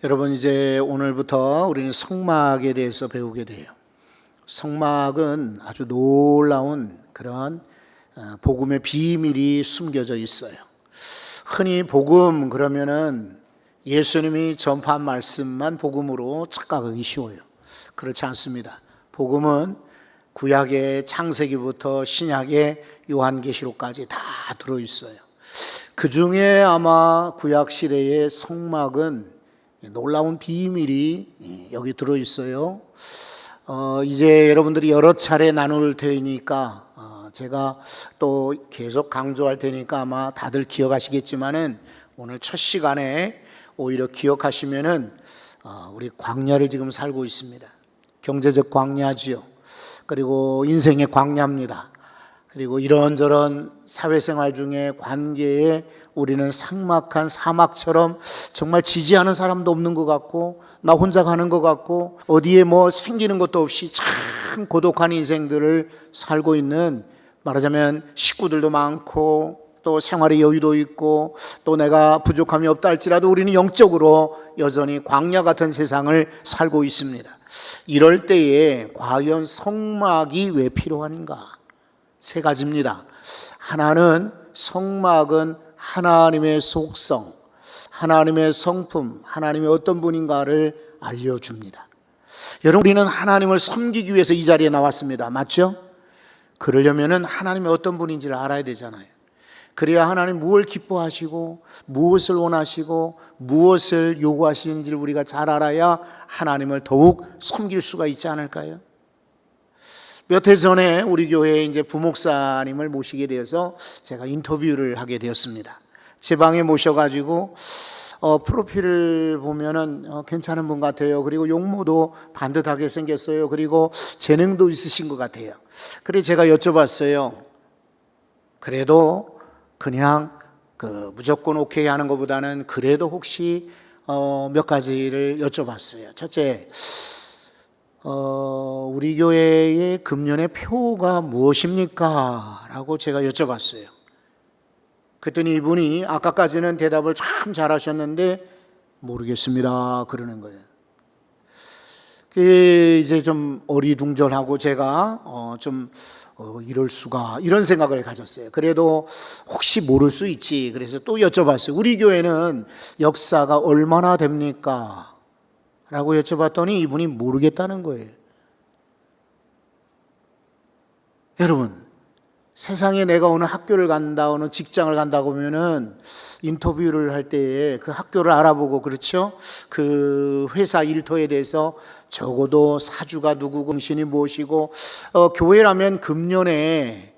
여러분, 이제 오늘부터 우리는 성막에 대해서 배우게 돼요. 성막은 아주 놀라운 그런 복음의 비밀이 숨겨져 있어요. 흔히 복음 그러면은 예수님이 전파한 말씀만 복음으로 착각하기 쉬워요. 그렇지 않습니다. 복음은 구약의 창세기부터 신약의 요한계시록까지 다 들어있어요. 그 중에 아마 구약 시대의 성막은 놀라운 비밀이 여기 들어있어요. 이제 여러분들이 여러 차례 나눌 테니까 제가 또 계속 강조할 테니까 아마 다들 기억하시겠지만은 오늘 첫 시간에 오히려 기억하시면은 우리 광야를 지금 살고 있습니다. 경제적 광야지요. 그리고 인생의 광야입니다. 그리고 이런저런 사회생활 중에 관계에 우리는 삭막한 사막처럼 정말 지지하는 사람도 없는 것 같고 나 혼자 가는 것 같고 어디에 뭐 생기는 것도 없이 참 고독한 인생들을 살고 있는, 말하자면 식구들도 많고 또 생활의 여유도 있고 또 내가 부족함이 없다 할지라도 우리는 영적으로 여전히 광야 같은 세상을 살고 있습니다. 이럴 때에 과연 성막이 왜 필요한가? 세 가지입니다. 하나는 성막은 하나님의 속성, 하나님의 성품, 하나님이 어떤 분인가를 알려줍니다. 여러분, 우리는 하나님을 섬기기 위해서 이 자리에 나왔습니다. 맞죠? 그러려면 하나님이 어떤 분인지를 알아야 되잖아요. 그래야 하나님 무엇을 기뻐하시고 무엇을 원하시고 무엇을 요구하시는지를 우리가 잘 알아야 하나님을 더욱 섬길 수가 있지 않을까요? 몇 해 전에 우리 교회에 이제 부목사님을 모시게 되어서 제가 인터뷰를 하게 되었습니다. 제 방에 모셔가지고 프로필을 보면은 괜찮은 분 같아요. 그리고 용모도 반듯하게 생겼어요. 그리고 재능도 있으신 것 같아요. 그래서 제가 여쭤봤어요. 그래도 그냥 무조건 오케이 하는 것보다는 그래도 혹시 몇 가지를 여쭤봤어요. 첫째, 우리 교회의 금년의 표가 무엇입니까? 라고 제가 여쭤봤어요. 그랬더니 이분이 아까까지는 대답을 참 잘하셨는데 모르겠습니다 그러는 거예요. 이제 좀 어리둥절하고 제가 이럴 수가, 이런 생각을 가졌어요. 그래도 혹시 모를 수 있지. 그래서 또 여쭤봤어요. 우리 교회는 역사가 얼마나 됩니까? 라고 여쭤봤더니 이분이 모르겠다는 거예요. 여러분, 세상에 내가 어느 학교를 간다, 어느 직장을 간다고 하면은 인터뷰를 할 때에 그 학교를 알아보고, 그렇죠? 그 회사 일터에 대해서 적어도 사주가 누구고 정신이 무엇이고, 교회라면 금년에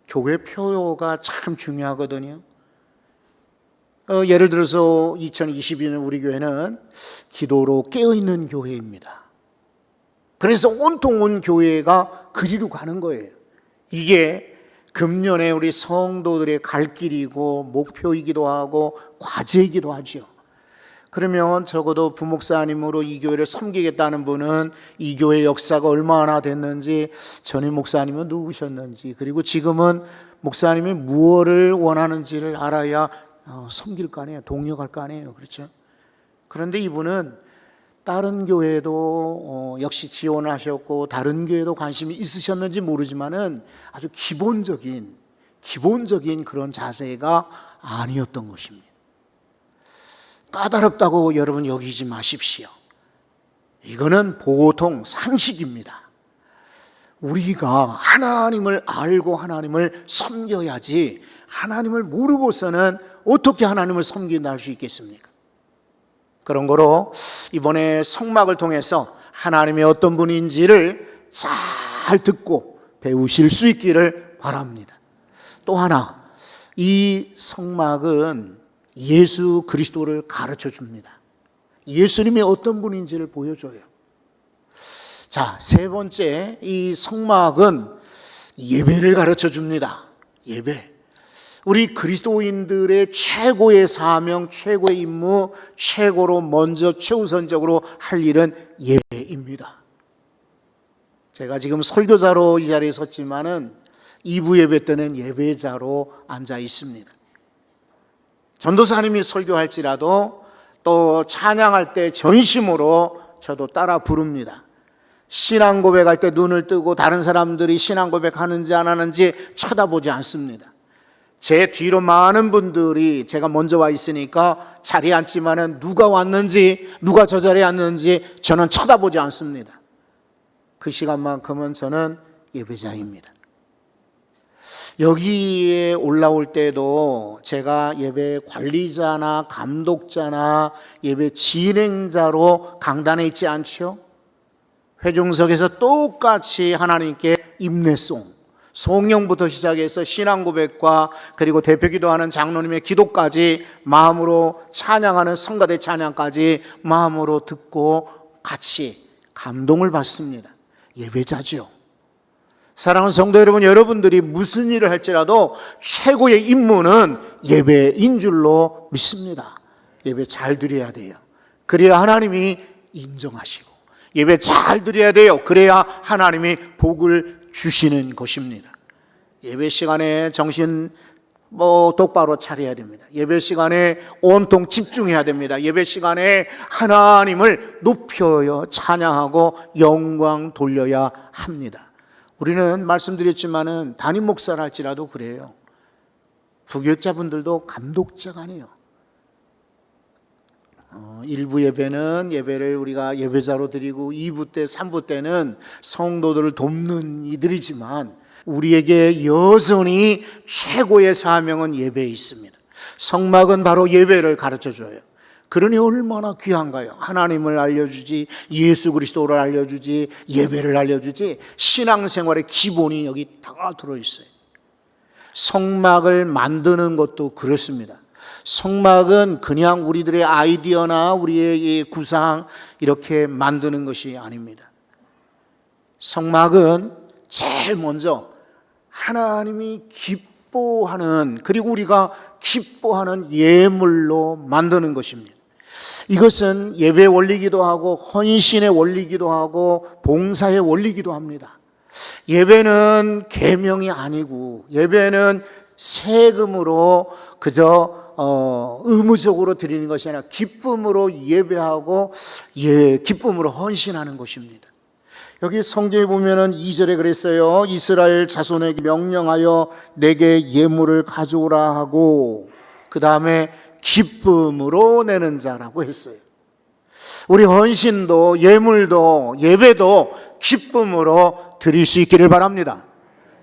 교회표가 참 중요하거든요. 예를 들어서 2022년 우리 교회는 기도로 깨어있는 교회입니다. 그래서 온통 온 교회가 그리로 가는 거예요. 이게 금년에 우리 성도들의 갈 길이고 목표이기도 하고 과제이기도 하죠. 그러면 적어도 부목사님으로 이 교회를 섬기겠다는 분은 이 교회 역사가 얼마나 됐는지, 전임 목사님은 누구셨는지, 그리고 지금은 목사님이 무엇을 원하는지를 알아야 섬길 거 아니에요. 동역할 거 아니에요. 그렇죠? 그런데 이분은 다른 교회도 역시 지원을 하셨고 다른 교회도 관심이 있으셨는지 모르지만은 아주 기본적인 그런 자세가 아니었던 것입니다. 까다롭다고 여러분 여기지 마십시오. 이거는 보통 상식입니다. 우리가 하나님을 알고 하나님을 섬겨야지, 하나님을 모르고서는 어떻게 하나님을 섬긴다 할 수 있겠습니까? 그런 거로 이번에 성막을 통해서 하나님이 어떤 분인지를 잘 듣고 배우실 수 있기를 바랍니다. 또 하나, 이 성막은 예수 그리스도를 가르쳐 줍니다. 예수님이 어떤 분인지를 보여줘요. 자, 세 번째, 이 성막은 예배를 가르쳐 줍니다. 예배. 우리 그리스도인들의 최고의 사명, 최고의 임무, 최고로 먼저 최우선적으로 할 일은 예배입니다. 제가 지금 설교자로 이 자리에 섰지만은 2부 예배 때는 예배자로 앉아 있습니다. 전도사님이 설교할지라도 또 찬양할 때 전심으로 저도 따라 부릅니다. 신앙 고백할 때 눈을 뜨고 다른 사람들이 신앙 고백하는지 안 하는지 쳐다보지 않습니다. 제 뒤로 많은 분들이 제가 먼저 와 있으니까 자리에 앉지만은 누가 왔는지, 누가 저 자리에 앉는지 저는 쳐다보지 않습니다. 그 시간만큼은 저는 예배자입니다. 여기에 올라올 때도 제가 예배 관리자나 감독자나 예배 진행자로 강단에 있지 않죠? 회중석에서 똑같이 하나님께 임내송, 성령부터 시작해서 신앙 고백과 그리고 대표 기도하는 장로님의 기도까지 마음으로 찬양하는 성가대 찬양까지 마음으로 듣고 같이 감동을 받습니다. 예배자죠. 사랑하는 성도 여러분, 여러분들이 무슨 일을 할지라도 최고의 임무는 예배인 줄로 믿습니다. 예배 잘 드려야 돼요. 그래야 하나님이 인정하시고, 예배 잘 드려야 돼요. 그래야 하나님이 복을 주시는 것입니다. 예배 시간에 정신 똑바로 차려야 됩니다. 예배 시간에 온통 집중해야 됩니다. 예배 시간에 하나님을 높여요 찬양하고 영광 돌려야 합니다. 우리는 말씀드렸지만은 담임 목사를 할지라도 그래요. 부교육자분들도 감독자가 아니에요. 1부 예배는 예배를 우리가 예배자로 드리고 2부 때 3부 때는 성도들을 돕는 이들이지만 우리에게 여전히 최고의 사명은 예배에 있습니다. 성막은 바로 예배를 가르쳐줘요. 그러니 얼마나 귀한가요? 하나님을 알려주지, 예수 그리스도를 알려주지, 예배를 알려주지. 신앙생활의 기본이 여기 다 들어있어요. 성막을 만드는 것도 그렇습니다. 성막은 그냥 우리들의 아이디어나 우리의 구상 이렇게 만드는 것이 아닙니다. 성막은 제일 먼저 하나님이 기뻐하는, 그리고 우리가 기뻐하는 예물로 만드는 것입니다. 이것은 예배의 원리이기도 하고 헌신의 원리이기도 하고 봉사의 원리이기도 합니다. 예배는 계명이 아니고 예배는 세금으로 그저 의무적으로 드리는 것이 아니라 기쁨으로 예배하고 기쁨으로 헌신하는 것입니다. 여기 성경에 보면은 2절에 그랬어요. 이스라엘 자손에게 명령하여 내게 예물을 가져오라 하고 그 다음에 기쁨으로 내는 자라고 했어요. 우리 헌신도 예물도 예배도 기쁨으로 드릴 수 있기를 바랍니다.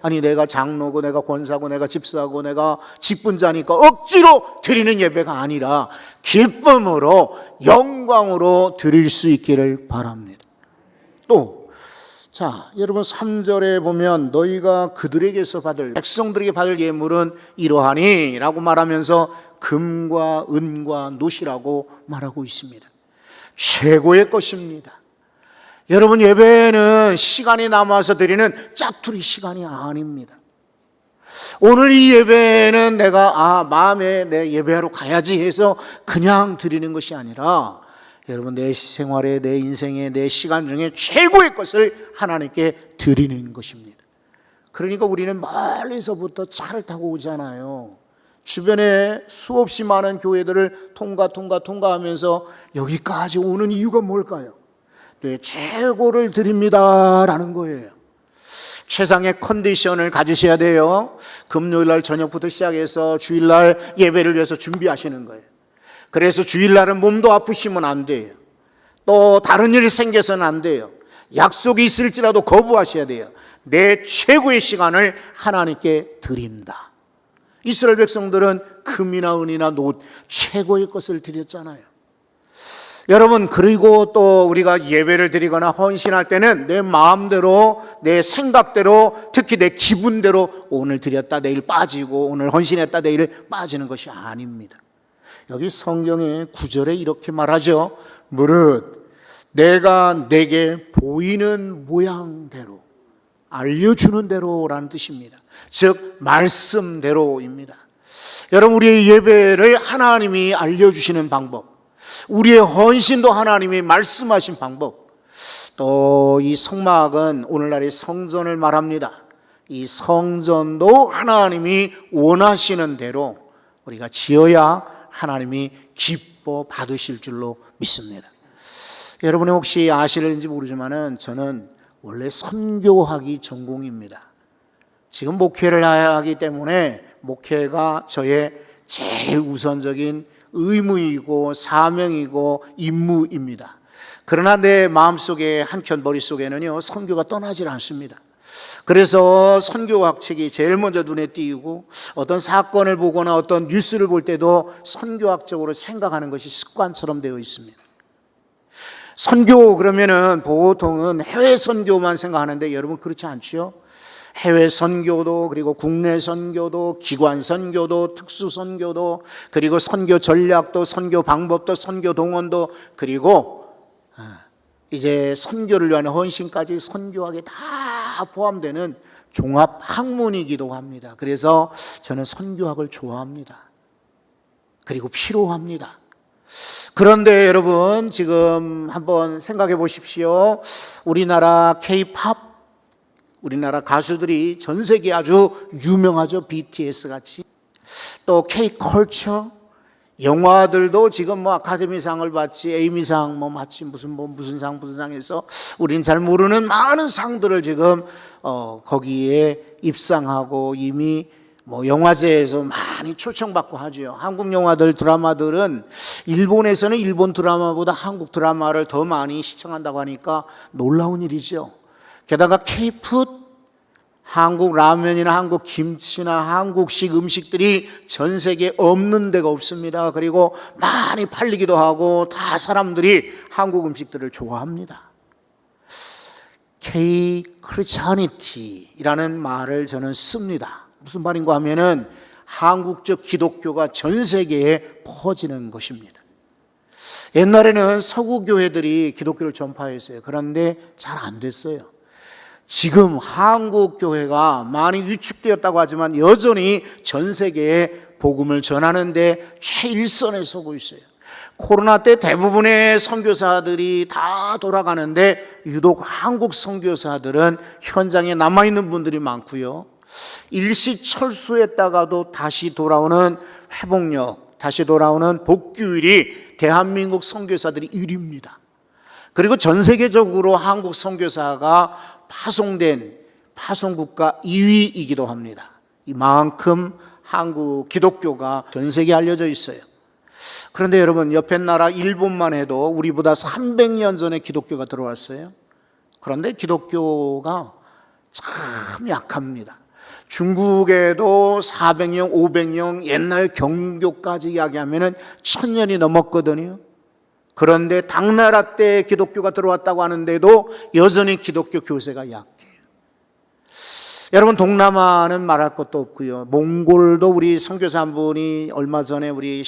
아니 내가 장로고 내가 권사고 내가 집사고 내가 직분자니까 억지로 드리는 예배가 아니라 기쁨으로 영광으로 드릴 수 있기를 바랍니다. 또 여러분 3절에 보면 너희가 그들에게서 받을, 백성들에게 받을 예물은 이러하니 라고 말하면서 금과 은과 놋이라고 말하고 있습니다. 최고의 것입니다. 여러분 예배는 시간이 남아서 드리는 짜투리 시간이 아닙니다. 오늘 이 예배는 내가 마음에 내 예배하러 가야지 해서 그냥 드리는 것이 아니라 여러분 내 생활에 내 인생에 내 시간 중에 최고의 것을 하나님께 드리는 것입니다. 그러니까 우리는 멀리서부터 차를 타고 오잖아요. 주변에 수없이 많은 교회들을 통과하면서 여기까지 오는 이유가 뭘까요? 네, 최고를 드립니다라는 거예요. 최상의 컨디션을 가지셔야 돼요. 금요일날 저녁부터 시작해서 주일날 예배를 위해서 준비하시는 거예요. 그래서 주일날은 몸도 아프시면 안 돼요. 또 다른 일이 생겨서는 안 돼요. 약속이 있을지라도 거부하셔야 돼요. 내 최고의 시간을 하나님께 드린다. 이스라엘 백성들은 금이나 은이나 놋 최고의 것을 드렸잖아요. 여러분 그리고 또 우리가 예배를 드리거나 헌신할 때는 내 마음대로 내 생각대로 특히 내 기분대로 오늘 드렸다 내일 빠지고 오늘 헌신했다 내일 빠지는 것이 아닙니다. 여기 성경의 9절에 이렇게 말하죠. 무릇 내가 내게 보이는 모양대로 알려주는 대로라는 뜻입니다. 즉 말씀대로입니다. 여러분 우리의 예배를 하나님이 알려주시는 방법, 우리의 헌신도 하나님이 말씀하신 방법, 또 이 성막은 오늘날의 성전을 말합니다. 이 성전도 하나님이 원하시는 대로 우리가 지어야 하나님이 기뻐 받으실 줄로 믿습니다. 여러분이 혹시 아시는지 모르지만은 저는 원래 선교학이 전공입니다. 지금 목회를 하기 때문에 목회가 저의 제일 우선적인 의무이고 사명이고 임무입니다. 그러나 내 마음속에 한켠 머릿속에는요, 선교가 떠나질 않습니다. 그래서 선교학 책이 제일 먼저 눈에 띄고 어떤 사건을 보거나 어떤 뉴스를 볼 때도 선교학적으로 생각하는 것이 습관처럼 되어 있습니다. 선교 그러면은 보통은 해외 선교만 생각하는데 여러분 그렇지 않지요? 해외 선교도, 그리고 국내 선교도, 기관 선교도, 특수 선교도, 그리고 선교 전략도, 선교 방법도, 선교 동원도, 그리고 이제 선교를 위한 헌신까지 선교학에 다 포함되는 종합 학문이기도 합니다. 그래서 저는 선교학을 좋아합니다. 그리고 필요합니다. 그런데 여러분 지금 한번 생각해 보십시오. 우리나라 K-팝, 우리나라 가수들이 전 세계에 아주 유명하죠. BTS 같이. 또 K-컬처, 영화들도 지금 뭐 아카데미상을 받지, 에이미상 뭐 마치 무슨 상에서 우리는 잘 모르는 많은 상들을 지금 거기에 입상하고 이미 뭐 영화제에서 많이 초청받고 하죠. 한국 영화들, 드라마들은 일본에서는 일본 드라마보다 한국 드라마를 더 많이 시청한다고 하니까 놀라운 일이죠. 게다가 K-푸드, 한국 라면이나 한국 김치나 한국식 음식들이 전 세계에 없는 데가 없습니다. 그리고 많이 팔리기도 하고 다 사람들이 한국 음식들을 좋아합니다. K-크리스찬이티라는 말을 저는 씁니다. 무슨 말인가 하면은 한국적 기독교가 전 세계에 퍼지는 것입니다. 옛날에는 서구 교회들이 기독교를 전파했어요. 그런데 잘 안 됐어요. 지금 한국 교회가 많이 위축되었다고 하지만 여전히 전 세계에 복음을 전하는데 최일선에 서고 있어요. 코로나 때 대부분의 선교사들이 다 돌아가는데 유독 한국 선교사들은 현장에 남아있는 분들이 많고요. 일시 철수했다가도 다시 돌아오는 회복력, 다시 돌아오는 복귀율이 대한민국 선교사들이 1위입니다. 그리고 전 세계적으로 한국 선교사가 파송된 파송국가 2위이기도 합니다. 이만큼 한국 기독교가 전 세계에 알려져 있어요. 그런데 여러분 옆에 나라 일본만 해도 우리보다 300년 전에 기독교가 들어왔어요. 그런데 기독교가 참 약합니다. 중국에도 400년, 500년 옛날 경교까지 이야기하면 1000년이 넘었거든요. 그런데 당나라 때 기독교가 들어왔다고 하는데도 여전히 기독교 교세가 약해요. 여러분 동남아는 말할 것도 없고요. 몽골도 우리 선교사 한 분이 얼마 전에 우리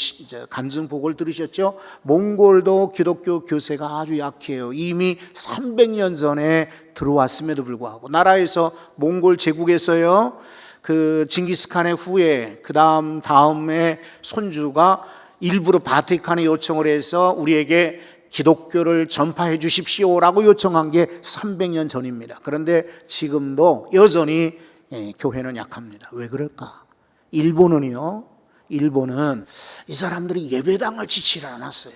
간증복을 들으셨죠? 몽골도 기독교 교세가 아주 약해요. 이미 300년 전에 들어왔음에도 불구하고 나라에서 몽골 제국에서요. 그 징기스칸의 후예 그 다음에 손주가 일부러 바티칸에 요청을 해서 우리에게 기독교를 전파해 주십시오라고 요청한 게 300년 전입니다. 그런데 지금도 여전히 교회는 약합니다. 왜 그럴까? 일본은 이 사람들이 예배당을 지치를 않았어요.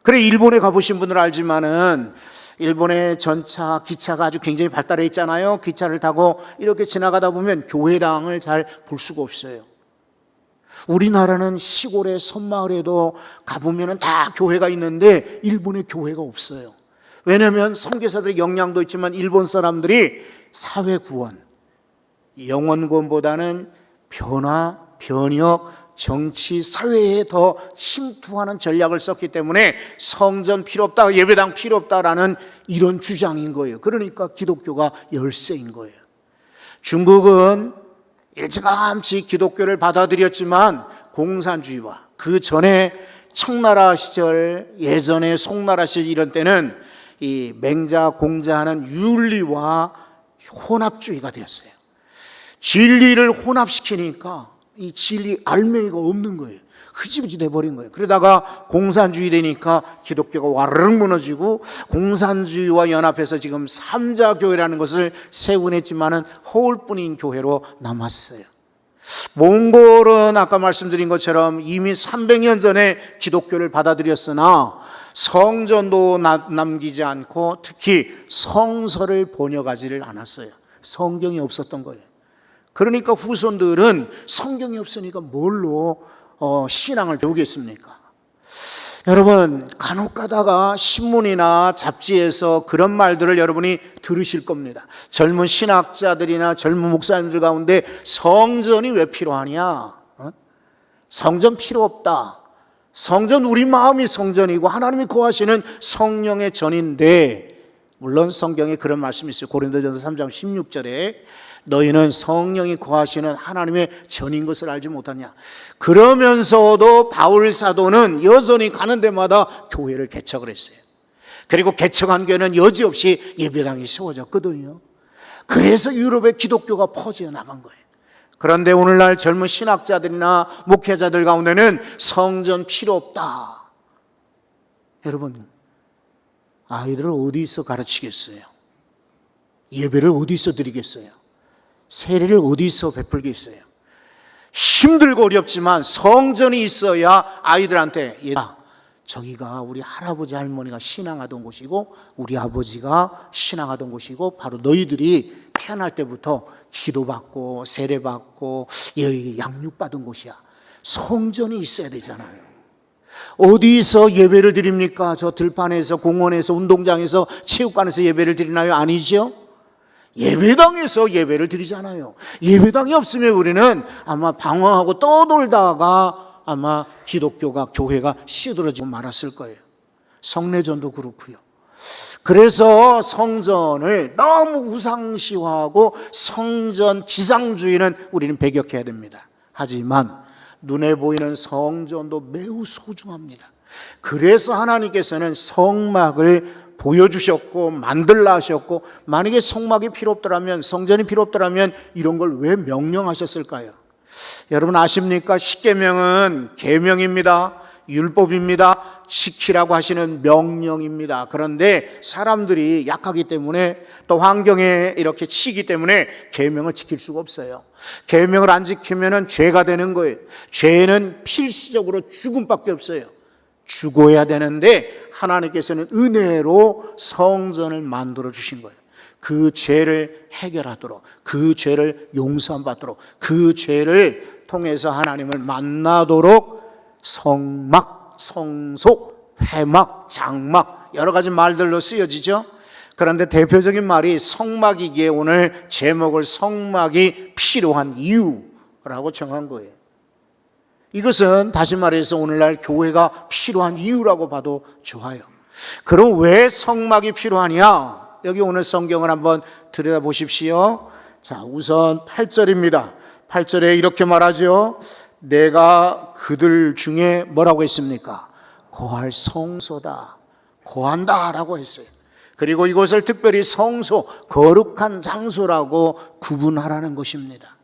그래 일본에 가보신 분들 알지만은 일본의 전차, 기차가 아주 굉장히 발달해 있잖아요. 기차를 타고 이렇게 지나가다 보면 교회당을 잘 볼 수가 없어요. 우리나라는 시골에 섬마을에도 가보면 다 교회가 있는데 일본에 교회가 없어요. 왜냐하면 선교사들의 역량도 있지만 일본 사람들이 사회 구원, 영혼 구원보다는 변화, 변혁, 정치, 사회에 더 침투하는 전략을 썼기 때문에 성전 필요 없다, 예배당 필요 없다라는 이런 주장인 거예요. 그러니까 기독교가 열세인 거예요. 중국은 일찌감치 기독교를 받아들였지만 공산주의와 그 전에 청나라 시절, 예전에 송나라 시절 이런 때는 이 맹자, 공자하는 윤리와 혼합주의가 되었어요. 진리를 혼합시키니까 이 진리 알맹이가 없는 거예요. 흐지부지 돼버린 거예요. 그러다가 공산주의 되니까 기독교가 와르르 무너지고 공산주의와 연합해서 지금 삼자교회라는 것을 세운했지만은 허울뿐인 교회로 남았어요. 몽골은 아까 말씀드린 것처럼 이미 300년 전에 기독교를 받아들였으나 성전도 남기지 않고 특히 성서를 번역하지를 않았어요. 성경이 없었던 거예요. 그러니까 후손들은 성경이 없으니까 뭘로 신앙을 배우겠습니까? 여러분, 간혹 가다가 신문이나 잡지에서 그런 말들을 여러분이 들으실 겁니다. 젊은 신학자들이나 젊은 목사님들 가운데 성전이 왜 필요하냐? 성전 필요 없다. 성전, 우리 마음이 성전이고 하나님이 거하시는 성령의 전인데, 물론 성경에 그런 말씀이 있어요. 고린도전서 3장 16절에 너희는 성령이 거하시는 하나님의 전인 것을 알지 못하냐. 그러면서도 바울 사도는 여전히 가는 데마다 교회를 개척을 했어요. 그리고 개척한 교회는 여지없이 예배당이 세워졌거든요. 그래서 유럽의 기독교가 퍼져 나간 거예요. 그런데 오늘날 젊은 신학자들이나 목회자들 가운데는 성전 필요 없다. 여러분, 아이들을 어디서 가르치겠어요? 예배를 어디서 드리겠어요? 세례를 어디서 베풀겠어요? 힘들고 어렵지만 성전이 있어야 아이들한테, 저기가 우리 할아버지 할머니가 신앙하던 곳이고 우리 아버지가 신앙하던 곳이고 바로 너희들이 태어날 때부터 기도받고 세례받고 양육받은 곳이야. 성전이 있어야 되잖아요. 어디서 예배를 드립니까? 저 들판에서, 공원에서, 운동장에서, 체육관에서 예배를 드리나요? 아니죠? 예배당에서 예배를 드리잖아요. 예배당이 없으면 우리는 아마 방황하고 떠돌다가 아마 기독교가, 교회가 시들어지고 말았을 거예요. 성례전도 그렇고요. 그래서 성전을 너무 우상시화하고 성전 지상주의는 우리는 배격해야 됩니다. 하지만 눈에 보이는 성전도 매우 소중합니다. 그래서 하나님께서는 성막을 보여주셨고 만들라 하셨고, 만약에 성막이 필요 없더라면, 성전이 필요 없더라면 이런 걸 왜 명령하셨을까요? 여러분 아십니까? 십계명은 계명입니다. 율법입니다. 지키라고 하시는 명령입니다. 그런데 사람들이 약하기 때문에 또 환경에 이렇게 치기 때문에 계명을 지킬 수가 없어요. 계명을 안 지키면 죄가 되는 거예요. 죄는 필수적으로 죽음밖에 없어요. 죽어야 되는데 하나님께서는 은혜로 성전을 만들어 주신 거예요. 그 죄를 해결하도록, 그 죄를 용서받도록, 그 죄를 통해서 하나님을 만나도록 성막, 성소, 회막, 장막 여러 가지 말들로 쓰여지죠. 그런데 대표적인 말이 성막이기에 오늘 제목을 성막이 필요한 이유라고 정한 거예요. 이것은 다시 말해서 오늘날 교회가 필요한 이유라고 봐도 좋아요. 그럼 왜 성막이 필요하냐? 여기 오늘 성경을 한번 들여다보십시오. 자, 우선 8절입니다. 8절에 이렇게 말하죠. 내가 그들 중에 뭐라고 했습니까? 거할 성소다. 거한다 라고 했어요. 그리고 이것을 특별히 성소, 거룩한 장소라고 구분하라는 것입니다.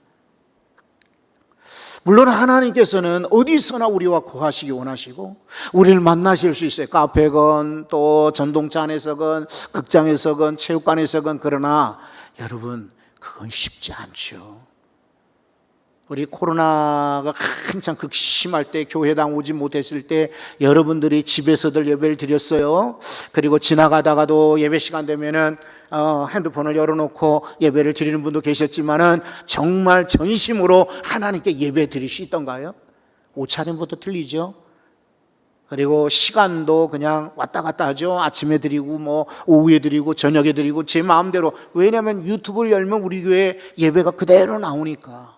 물론 하나님께서는 어디서나 우리와 거하시기 원하시고 우리를 만나실 수 있어요. 카페건 또 전동차 안에서건 극장에서건 체육관에서건. 그러나 여러분, 그건 쉽지 않죠. 우리 코로나가 한창 극심할 때, 교회당 오지 못했을 때 여러분들이 집에서들 예배를 드렸어요. 그리고 지나가다가도 예배 시간 되면은 핸드폰을 열어놓고 예배를 드리는 분도 계셨지만은 정말 전심으로 하나님께 예배 드릴 수 있던가요? 옷차림부터 틀리죠. 그리고 시간도 그냥 왔다 갔다 하죠. 아침에 드리고 뭐 오후에 드리고 저녁에 드리고 제 마음대로. 왜냐하면 유튜브를 열면 우리 교회 예배가 그대로 나오니까.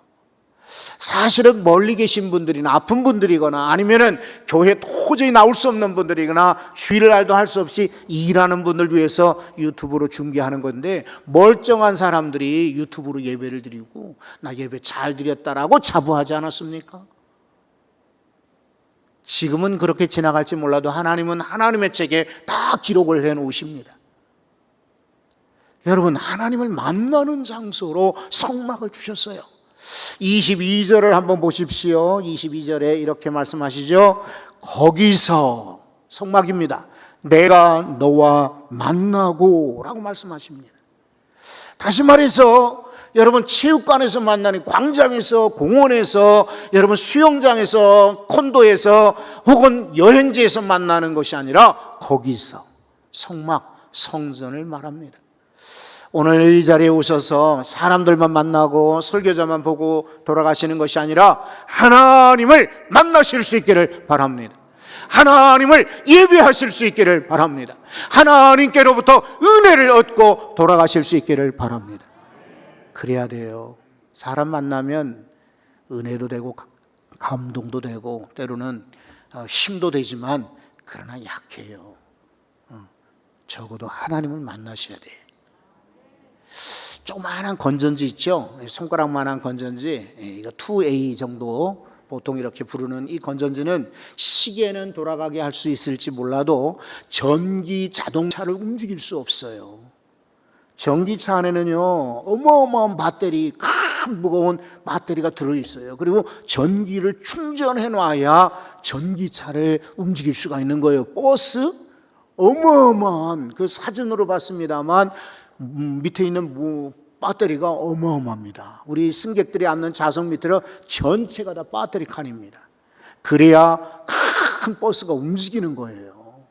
사실은 멀리 계신 분들이나 아픈 분들이거나 아니면은 교회에 도저히 나올 수 없는 분들이거나 주일을 날도 할 수 없이 일하는 분들 위해서 유튜브로 중계하는 건데, 멀쩡한 사람들이 유튜브로 예배를 드리고 나 예배 잘 드렸다라고 자부하지 않았습니까? 지금은 그렇게 지나갈지 몰라도 하나님은 하나님의 책에 다 기록을 해놓으십니다. 여러분, 하나님을 만나는 장소로 성막을 주셨어요. 22절을 한번 보십시오. 22절에 이렇게 말씀하시죠. 거기서, 성막입니다, 내가 너와 만나고 라고 말씀하십니다. 다시 말해서 여러분 체육관에서 만나는, 광장에서, 공원에서, 여러분 수영장에서, 콘도에서 혹은 여행지에서 만나는 것이 아니라 거기서 성막, 성전을 말합니다. 오늘 이 자리에 오셔서 사람들만 만나고 설교자만 보고 돌아가시는 것이 아니라 하나님을 만나실 수 있기를 바랍니다. 하나님을 예배하실 수 있기를 바랍니다. 하나님께로부터 은혜를 얻고 돌아가실 수 있기를 바랍니다. 그래야 돼요. 사람 만나면 은혜도 되고 감동도 되고 때로는 힘도 되지만 그러나 약해요. 적어도 하나님을 만나셔야 돼요. 조그마한 건전지 있죠? 손가락만한 건전지, 이거 2A 정도 보통 이렇게 부르는 이 건전지는 시계는 돌아가게 할 수 있을지 몰라도 전기 자동차를 움직일 수 없어요. 전기차 안에는요 어마어마한 배터리, 큰 무거운 배터리가 들어있어요. 그리고 전기를 충전해 놔야 전기차를 움직일 수가 있는 거예요. 버스 어마어마한, 그 사진으로 봤습니다만 밑에 있는 배터리가 어마어마합니다. 우리 승객들이 앉는 좌석 밑으로 전체가 다 배터리 칸입니다. 그래야 큰 버스가 움직이는 거예요.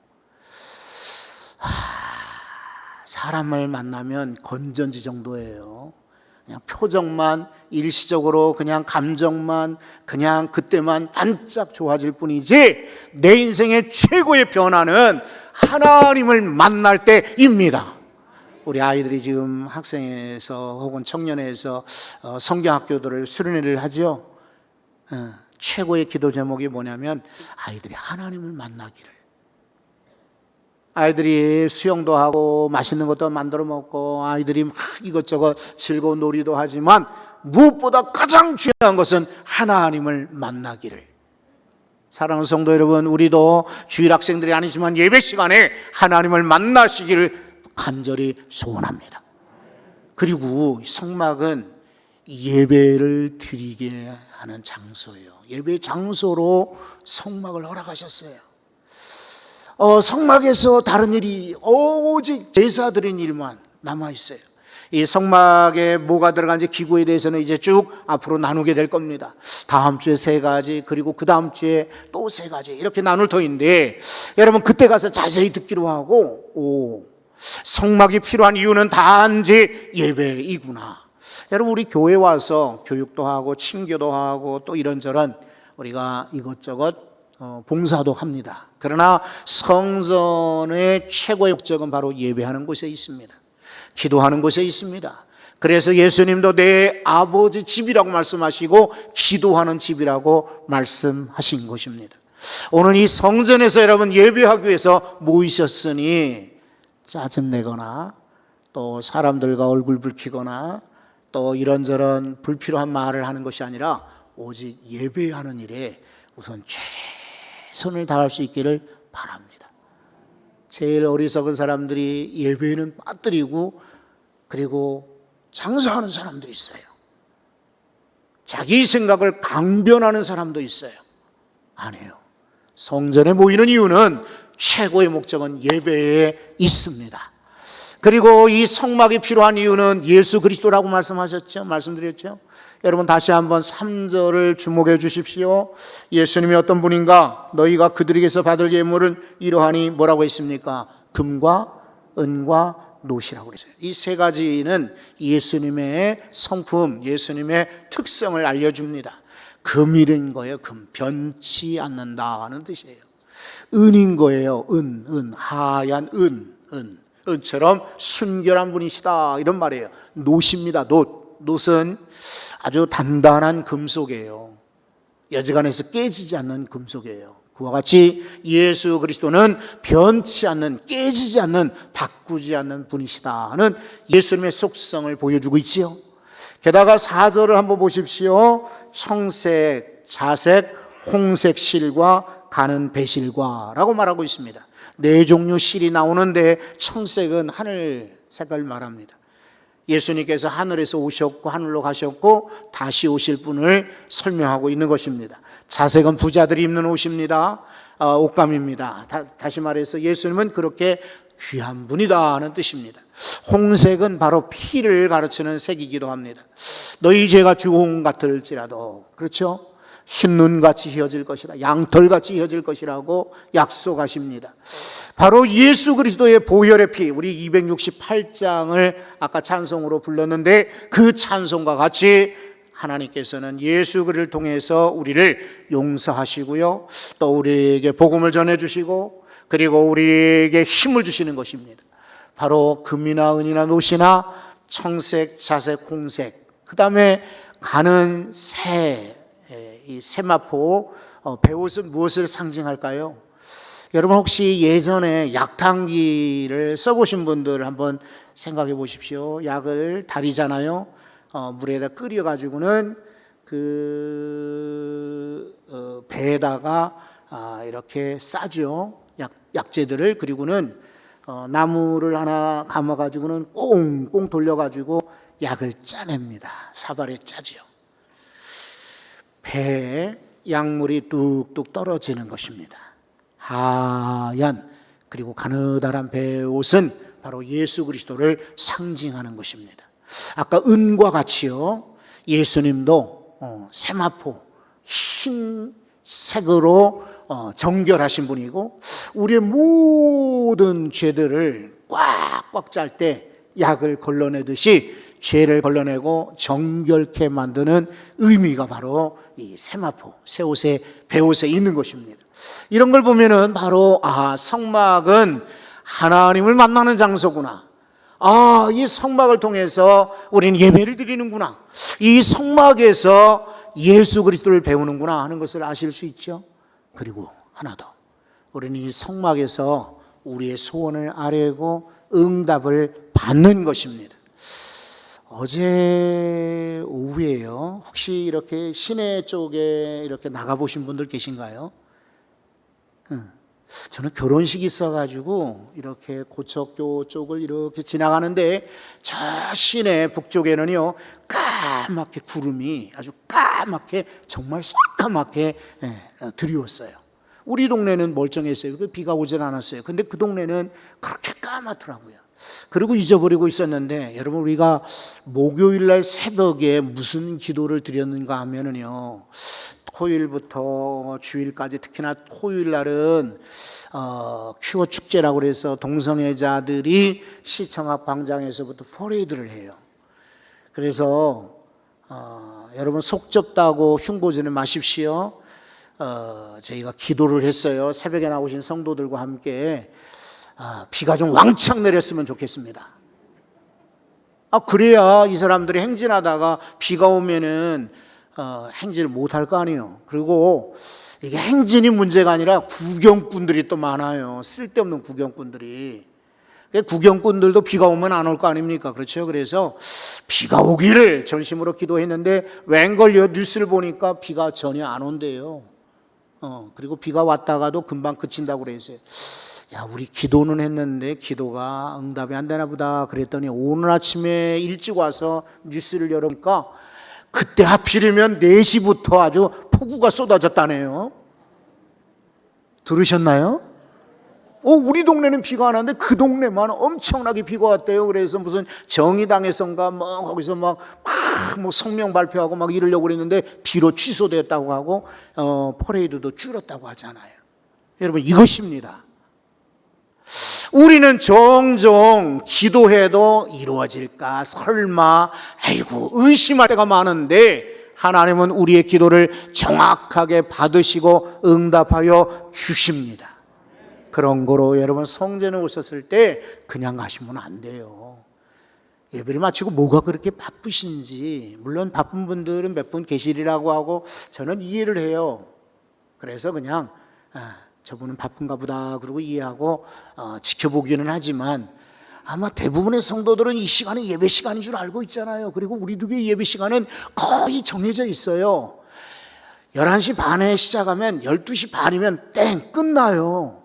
사람을 만나면 건전지 정도예요. 그냥 표정만, 일시적으로 그냥 감정만, 그냥 그때만 반짝 좋아질 뿐이지 내 인생의 최고의 변화는 하나님을 만날 때입니다. 우리 아이들이 지금 학생회에서 혹은 청년회에서 성경학교들을 수련회를 하죠. 최고의 기도 제목이 뭐냐면 아이들이 하나님을 만나기를. 아이들이 수영도 하고 맛있는 것도 만들어 먹고 아이들이 막 이것저것 즐거운 놀이도 하지만 무엇보다 가장 중요한 것은 하나님을 만나기를. 사랑하는 성도 여러분, 우리도 주일 학생들이 아니지만 예배 시간에 하나님을 만나시기를 간절히 소원합니다. 그리고 성막은 예배를 드리게 하는 장소예요. 예배 장소로 성막을 허락하셨어요. 성막에서 다른 일이 오직 제사 드린 일만 남아있어요. 이 성막에 뭐가 들어간지 기구에 대해서는 이제 쭉 앞으로 나누게 될 겁니다. 다음 주에 3가지, 그리고 그 다음 주에 또 3가지, 이렇게 나눌 터인데 여러분 그때 가서 자세히 듣기로 하고, 성막이 필요한 이유는 단지 예배이구나. 여러분 우리 교회 와서 교육도 하고 친교도 하고 또 이런저런 우리가 이것저것 봉사도 합니다. 그러나 성전의 최고의 목적은 바로 예배하는 곳에 있습니다. 기도하는 곳에 있습니다. 그래서 예수님도 내 아버지 집이라고 말씀하시고 기도하는 집이라고 말씀하신 것입니다. 오늘 이 성전에서 여러분 예배하기 위해서 모이셨으니 짜증내거나 또 사람들과 얼굴 붉히거나 또 이런저런 불필요한 말을 하는 것이 아니라 오직 예배하는 일에 우선 최선을 다할 수 있기를 바랍니다. 제일 어리석은 사람들이 예배는 빠뜨리고 그리고 장사하는 사람도 있어요. 자기 생각을 강변하는 사람도 있어요. 아니에요. 성전에 모이는 이유는 최고의 목적은 예배에 있습니다. 그리고 이 성막이 필요한 이유는 예수 그리스도라고 말씀드렸죠. 여러분 다시 한번 3절을 주목해 주십시오. 예수님이 어떤 분인가? 너희가 그들에게서 받을 예물은 이러하니 뭐라고 했습니까? 금과 은과 노시라고 그랬어요. 이 3가지는 예수님의 성품, 예수님의 특성을 알려줍니다. 금이인 거예요. 금, 변치 않는다는 뜻이에요. 은인 거예요. 하얀 은처럼 순결한 분이시다, 이런 말이에요. 노시입니다. 노는 아주 단단한 금속이에요. 여지간해서 깨지지 않는 금속이에요. 그와 같이 예수 그리스도는 변치 않는, 깨지지 않는, 바꾸지 않는 분이시다 하는 예수님의 속성을 보여주고 있지요. 게다가 4절을 한번 보십시오. 청색, 자색, 홍색 실과 가는 배실과라고 말하고 있습니다. 4종류 실이 나오는데 청색은 하늘 색깔을 말합니다. 예수님께서 하늘에서 오셨고 하늘로 가셨고 다시 오실 분을 설명하고 있는 것입니다. 자색은 부자들이 입는 옷입니다. 옷감입니다. 다시 말해서 예수님은 그렇게 귀한 분이다 하는 뜻입니다. 홍색은 바로 피를 가르치는 색이기도 합니다. 너희 죄가 주홍 같을지라도, 그렇죠? 흰 눈같이 휘어질 것이다, 양털같이 휘어질 것이라고 약속하십니다. 바로 예수 그리스도의 보혈의 피, 우리 268장을 아까 찬송으로 불렀는데 그 찬송과 같이 하나님께서는 예수 그리스도를 통해서 우리를 용서하시고요, 또 우리에게 복음을 전해주시고, 그리고 우리에게 힘을 주시는 것입니다. 바로 금이나 은이나 노시나 청색, 자색, 홍색, 그 다음에 가는 새, 이 세마포, 배옷은 무엇을 상징할까요? 여러분 혹시 예전에 약탕기를 써보신 분들 한번 생각해 보십시오. 약을 다리잖아요. 물에다 끓여가지고는 배에다가 이렇게 싸죠. 약재들을. 그리고는 나무를 하나 감아가지고는 꽁꽁 돌려가지고 약을 짜냅니다. 사발에 짜지요. 배에 약물이 뚝뚝 떨어지는 것입니다. 하얀, 그리고 가느다란 배옷은 바로 예수 그리스도를 상징하는 것입니다. 아까 은과 같이요, 예수님도 세마포 흰색으로 정결하신 분이고, 우리의 모든 죄들을 꽉꽉 짤 때 약을 걸러내듯이 죄를 걸러내고 정결케 만드는 의미가 바로 이 세마포, 새옷에, 배옷에 있는 것입니다. 이런 걸 보면은 바로 성막은 하나님을 만나는 장소구나, 이 성막을 통해서 우리는 예배를 드리는구나, 이 성막에서 예수 그리스도를 배우는구나 하는 것을 아실 수 있죠. 그리고 하나 더, 우리는 이 성막에서 우리의 소원을 아뢰고 응답을 받는 것입니다. 어제 오후에요, 혹시 이렇게 시내 쪽에 이렇게 나가보신 분들 계신가요? 저는 결혼식이 있어가지고 이렇게 고척교 쪽을 이렇게 지나가는데, 저 시내 북쪽에는요 까맣게 구름이 아주 까맣게, 정말 새까맣게 드리웠어요. 우리 동네는 멀쩡했어요. 비가 오질 않았어요. 근데 그 동네는 그렇게 까맣더라고요. 그리고 잊어버리고 있었는데, 여러분 우리가 목요일날 새벽에 무슨 기도를 드렸는가 하면은요, 토요일부터 주일까지, 특히나 토요일날은 퀴어 축제라고 그래서 동성애자들이 시청 앞 광장에서부터 퍼레이드를 해요. 그래서 여러분 속 좁다고 흉보지는 마십시오. 저희가 기도를 했어요. 새벽에 나오신 성도들과 함께 비가 좀 왕창 내렸으면 좋겠습니다. 그래야 이 사람들이 행진하다가 비가 오면은 행진을 못할 거 아니에요. 그리고 이게 행진이 문제가 아니라 구경꾼들이 또 많아요. 쓸데없는 구경꾼들이. 구경꾼들도 비가 오면 안 올 거 아닙니까? 그렇죠? 그래서 비가 오기를 전심으로 기도했는데, 웬걸요, 뉴스를 보니까 비가 전혀 안 온대요. 그리고 비가 왔다가도 금방 그친다고 그랬어요. 야, 우리 기도는 했는데 기도가 응답이 안 되나 보다 그랬더니, 오늘 아침에 일찍 와서 뉴스를 열어보니까 그때 하필이면 4시부터 아주 폭우가 쏟아졌다네요. 들으셨나요? 우리 동네는 비가 안 왔는데 그 동네만 엄청나게 비가 왔대요. 그래서 무슨 정의당에선가 거기서 막 성명 발표하고 막 이러려고 그랬는데 비로 취소됐다고 하고, 퍼레이드도 줄었다고 하잖아요. 여러분, 이것입니다. 우리는 종종 기도해도 이루어질까 설마, 아이고, 의심할 때가 많은데, 하나님은 우리의 기도를 정확하게 받으시고 응답하여 주십니다. 그런 거로 여러분, 성전에 오셨을 때 그냥 가시면 안 돼요. 예배를 마치고 뭐가 그렇게 바쁘신지, 물론 바쁜 분들은 몇 분 계시리라고 하고 저는 이해를 해요. 그래서 그냥 저분은 바쁜가 보다 그러고 이해하고 지켜보기는 하지만, 아마 대부분의 성도들은 이 시간이 예배 시간인 줄 알고 있잖아요. 그리고 우리 교회 예배 시간은 거의 정해져 있어요. 11시 반에 시작하면 12시 반이면 땡 끝나요.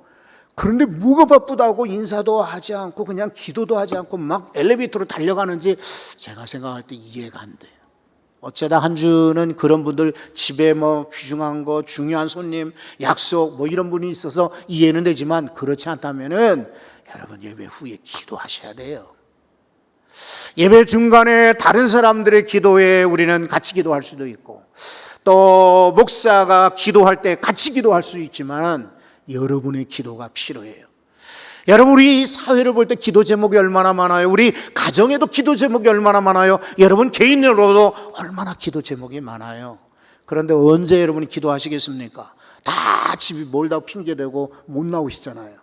그런데 뭐가 바쁘다고 인사도 하지 않고 그냥 기도도 하지 않고 막 엘리베이터로 달려가는지 제가 생각할 때 이해가 안 돼요. 어쩌다 한 주는 그런 분들 집에 귀중한 거, 중요한 손님, 약속 이런 분이 있어서 이해는 되지만, 그렇지 않다면은 여러분 예배 후에 기도하셔야 돼요. 예배 중간에 다른 사람들의 기도에 우리는 같이 기도할 수도 있고, 또 목사가 기도할 때 같이 기도할 수 있지만 여러분의 기도가 필요해요. 여러분, 우리 사회를 볼 때 기도 제목이 얼마나 많아요. 우리 가정에도 기도 제목이 얼마나 많아요. 여러분 개인으로도 얼마나 기도 제목이 많아요. 그런데 언제 여러분이 기도하시겠습니까? 다 집이 멀다고 핑계대고 못 나오시잖아요.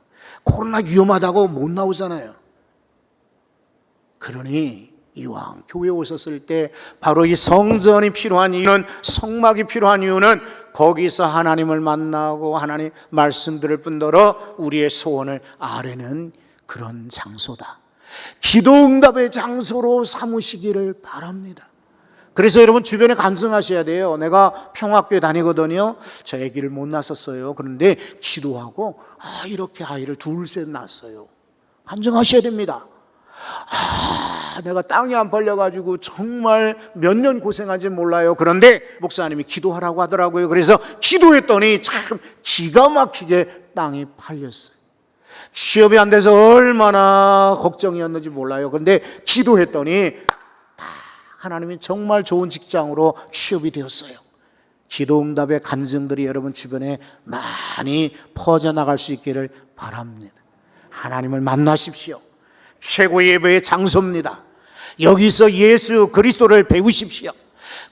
코로나 위험하다고 못 나오잖아요. 그러니 이왕 교회 오셨을 때 바로 이 성전이 필요한 이유는, 성막이 필요한 이유는 거기서 하나님을 만나고 하나님 말씀 들을 뿐더러 우리의 소원을 아뢰는 그런 장소다. 기도 응답의 장소로 삼으시기를 바랍니다. 그래서 여러분 주변에 간증하셔야 돼요. 내가 평화교회 다니거든요. 저 아기를 못 낳았어요. 그런데 기도하고 이렇게 아이를 둘셋 낳았어요. 간증하셔야 됩니다. 내가 땅이 안 팔려가지고 정말 몇 년 고생한지 몰라요. 그런데 목사님이 기도하라고 하더라고요. 그래서 기도했더니 참 기가 막히게 땅이 팔렸어요. 취업이 안 돼서 얼마나 걱정이었는지 몰라요. 그런데 기도했더니 하나님이 정말 좋은 직장으로 취업이 되었어요. 기도 응답의 간증들이 여러분 주변에 많이 퍼져나갈 수 있기를 바랍니다. 하나님을 만나십시오. 최고의 예배의 장소입니다. 여기서 예수 그리스도를 배우십시오.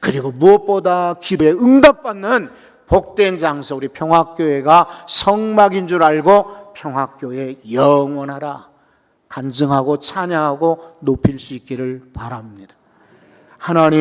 그리고 무엇보다 기도에 응답받는 복된 장소, 우리 평화교회가 성막인 줄 알고 평화교회 영원하라 간증하고 찬양하고 높일 수 있기를 바랍니다. 하나님